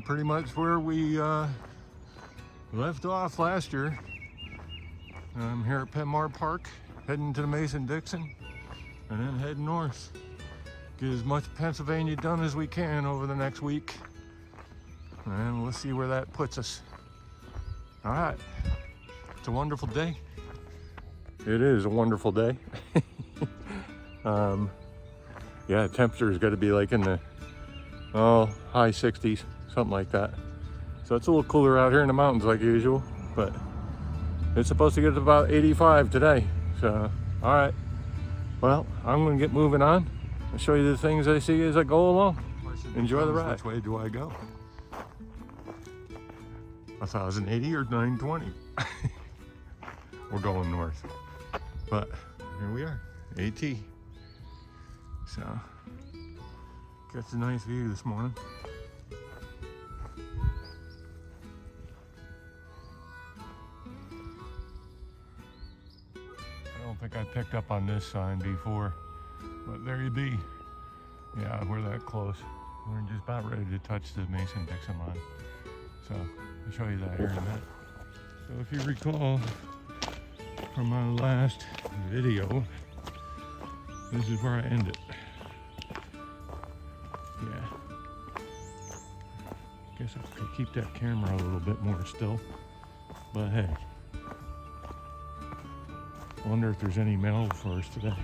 pretty much where we left off last year. I'm here at Penmar Park, heading to the Mason-Dixon, and then heading north. Get as much Pennsylvania done as we can over the next week, and we'll see where that puts us. All right, it's a wonderful day. It is a wonderful day. Yeah, temperature's got to be like in the high 60s, something like that. So it's a little cooler out here in the mountains like usual, but it's supposed to get to about 85 today. So, all right. Well, I'm going to get moving on. I'll show you the things I see as I go along. Enjoy the ride. Which way do I go? 1080 or 920? We're going north. But here we are, AT. So, gets a nice view this morning. I don't think I picked up on this sign before, but there you be. Yeah, we're that close. We're just about ready to touch the Mason-Dixon line. So, I'll show you that here in a minute. So if you recall from my last video, this is where I end it. Yeah. Guess I could keep that camera a little bit more still, but hey. I wonder if there's any mail for us today.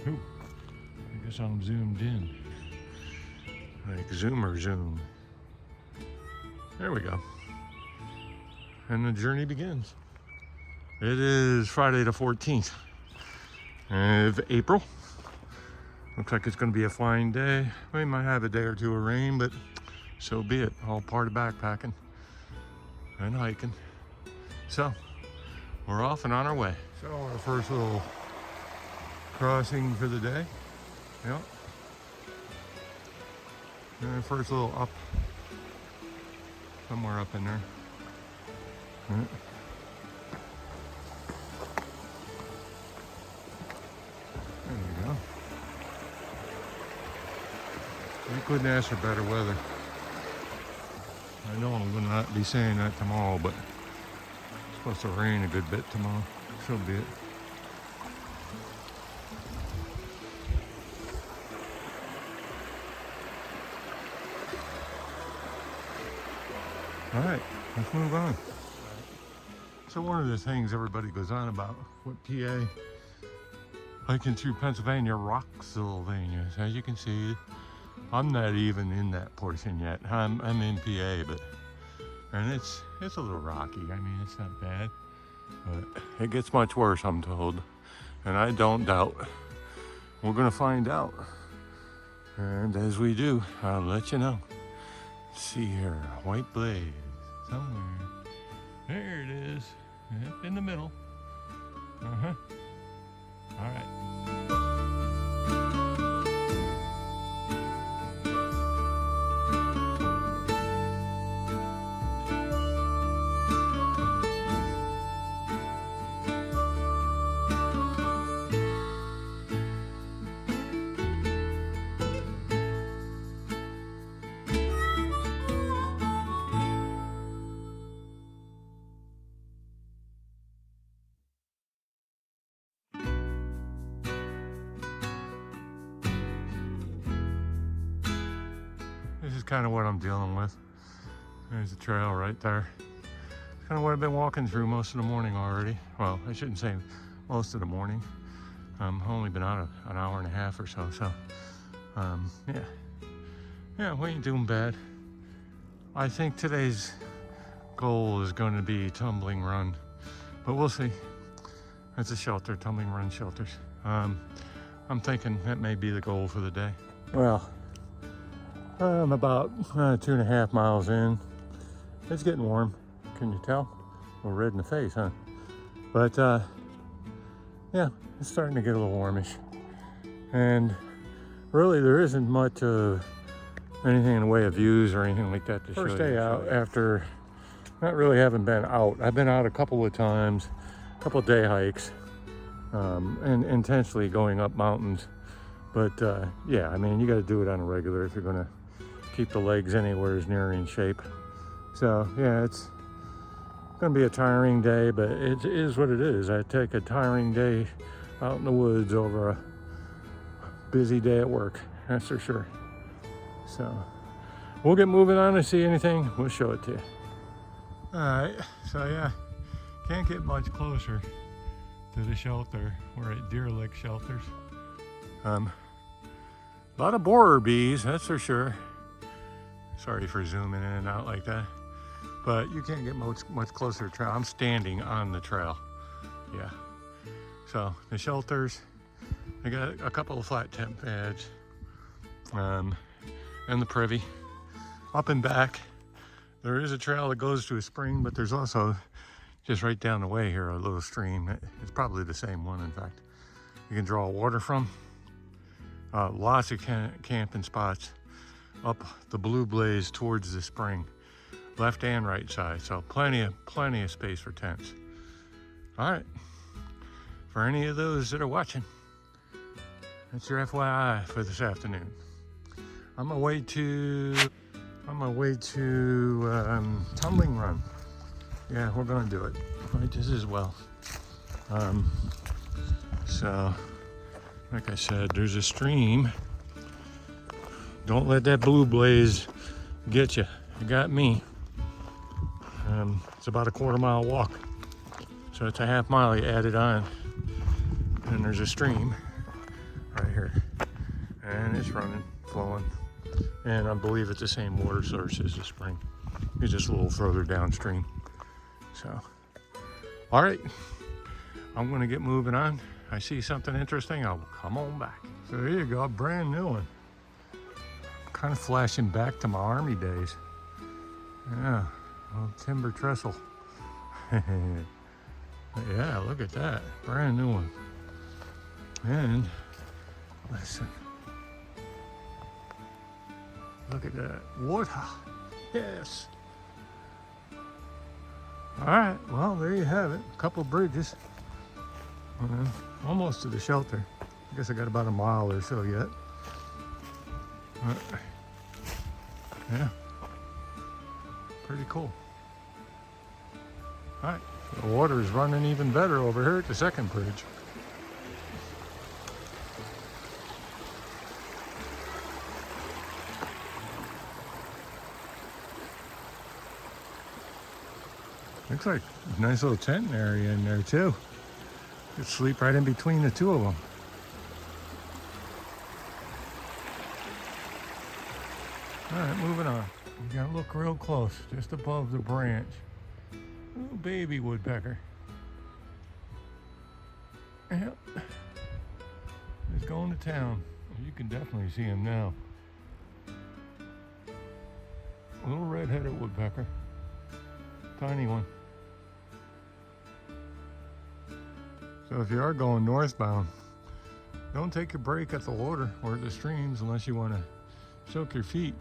Ooh, I guess I'm zoomed in. Like Zoomer Zoom. There we go. And the journey begins. It is Friday the 14th of April. Looks like it's going to be a fine day. We might have a day or two of rain, but so be it. All part of backpacking and hiking. So, we're off and on our way. So, our first little crossing for the day. Yep. And our first little up. Somewhere up in there. Right. There you go. You couldn't ask for better weather. I know I'm going to not be saying that tomorrow, but it's supposed to rain a good bit tomorrow. So be it. All right, let's move on. So one of the things everybody goes on about what PA, hiking through Pennsylvania, rocks Sylvania. As you can see, I'm not even in that portion yet. I'm in PA, and it's a little rocky. I mean, it's not bad, but it gets much worse, I'm told, and I don't doubt. We're gonna find out, and as we do, I'll let you know. See here, white blaze somewhere. There it is, yep, in the middle. All right. This is kind of what I'm dealing with. There's the trail right there. It's kind of what I've been walking through most of the morning already. Well, I shouldn't say most of the morning. I've only been out an hour and a half or so. So, yeah, we ain't doing bad. I think today's goal is going to be Tumbling Run, but we'll see. It's a shelter, Tumbling Run shelters. I'm thinking that may be the goal for the day. Well, I'm about 2.5 miles in. It's getting warm. Can you tell? A little red in the face, huh? But yeah, it's starting to get a little warmish. And really, there isn't much of anything in the way of views or anything like that to show you. First day out after not really having been out. I've been out a couple of times, a couple of day hikes, and intentionally going up mountains But yeah, I mean, you got to do it on a regular if you're going to keep the legs anywhere as near in shape. So yeah, it's going to be a tiring day, but it is what it is. I take a tiring day out in the woods over a busy day at work, that's for sure. So we'll get moving on. If see anything, we'll show it to you. All right, so yeah, can't get much closer to the shelter. We're at Deer Lick Shelters. A lot of borer bees, that's for sure. Sorry for zooming in and out like that, but you can't get much closer to the trail. I'm standing on the trail. Yeah. So the shelters, I got a couple of flat tent pads, and the privy. Up and back, there is a trail that goes to a spring, but there's also just right down the way here a little stream. It's probably the same one, in fact. You can draw water from. Lots of camping spots up the Blue Blaze towards the spring, left and right side. So plenty of space for tents. All right, for any of those that are watching, that's your FYI for this afternoon. On my way to Tumbling Run. Yeah, we're gonna do it right just as well. So like I said, there's a stream. Don't let that Blue Blaze get you. It got me. It's about a quarter-mile walk. So it's a half-mile you added on. And there's a stream right here. And it's running, flowing. And I believe it's the same water source as the spring. It's just a little further downstream. So, all right. I'm gonna get moving on. I see something interesting, I'll come on back. So here you go, a brand new one. Kind of flashing back to my Army days. Yeah, little timber trestle. Yeah, look at that, brand new one. And listen, look at that, water, yes. All right, well, there you have it, a couple bridges. Almost to the shelter. I guess I got about a mile or so yet. Yeah, pretty cool. All right, the water is running even better over here at the second bridge. Looks like a nice little tent area in there too. Could sleep right in between the two of them. All right, moving on. You gotta look real close, just above the branch. Little baby woodpecker. Yep. He's going to town. You can definitely see him now. Little red-headed woodpecker. Tiny one. So if you are going northbound, don't take a break at the water or the streams unless you want to soak your feet.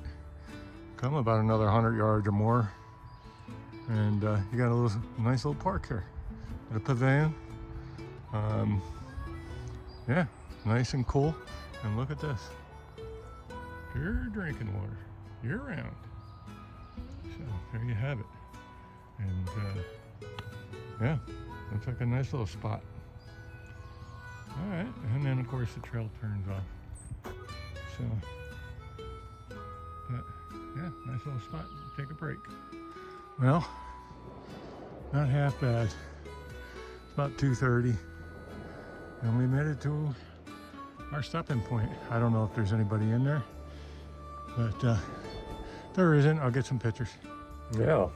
Come about another 100 yards or more, and you got a nice little park here. A pavilion. Yeah, nice and cool. And look at this. Pure drinking water, year round. So there you have it. And yeah, looks like a nice little spot. All right, and then of course the trail turns off. So, but yeah, nice little spot. Take a break. Well, not half bad. It's about 2:30, and we made it to our stopping point. I don't know if there's anybody in there, but there isn't. I'll get some pictures. Yeah.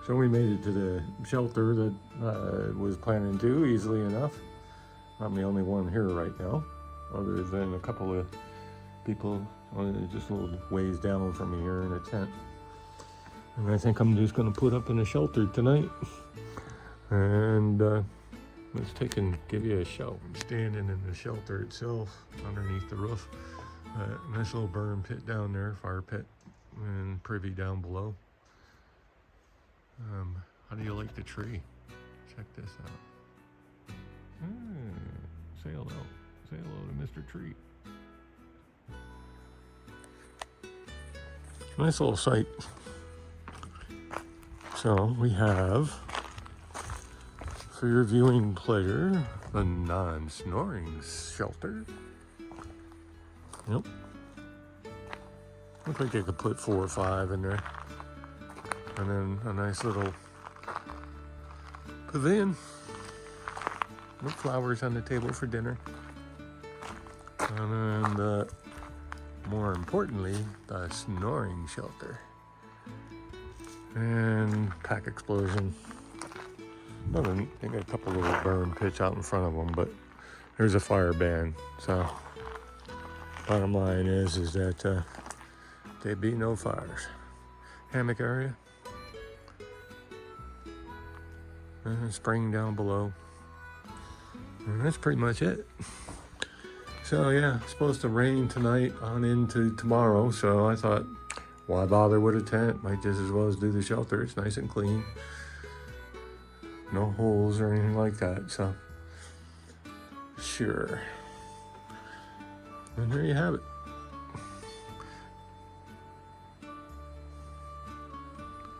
So we made it to the shelter that was planning to easily enough. I'm the only one here right now, other than a couple of people just a little ways down from me here in a tent. And I think I'm just going to put up in a shelter tonight. And let's take and give you a show. I'm standing in the shelter itself, underneath the roof. Nice little burn pit down there, fire pit, and privy down below. How do you like the tree? Check this out. Say hello. Say hello to Mr. Tree. Nice little site. So we have, for your viewing pleasure, the non-snoring shelter. Yep. Looks like I could put 4 or 5 in there. And then a nice little pavilion with flowers on the table for dinner. And then more importantly, the snoring shelter. And pack explosion. They got a couple little burn pits out in front of them, but there's a fire ban. So bottom line is that there be no fires. Hammock area. And spring down below. And that's pretty much it. So yeah, it's supposed to rain tonight on into tomorrow. So I thought, why bother with a tent? Might just as well as do the shelter. It's nice and clean. No holes or anything like that. So sure. And there you have it.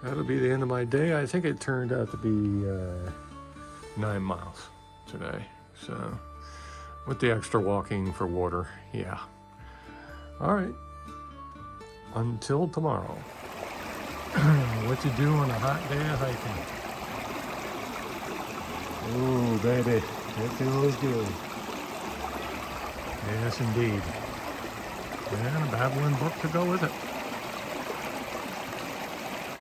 That'll be the end of my day. I think it turned out to be 9 miles today. So with the extra walking for water, yeah. All right. Until tomorrow. What you do on a hot day of hiking? Oh, baby, it feels good. Yes, indeed. And a babbling brook to go with it.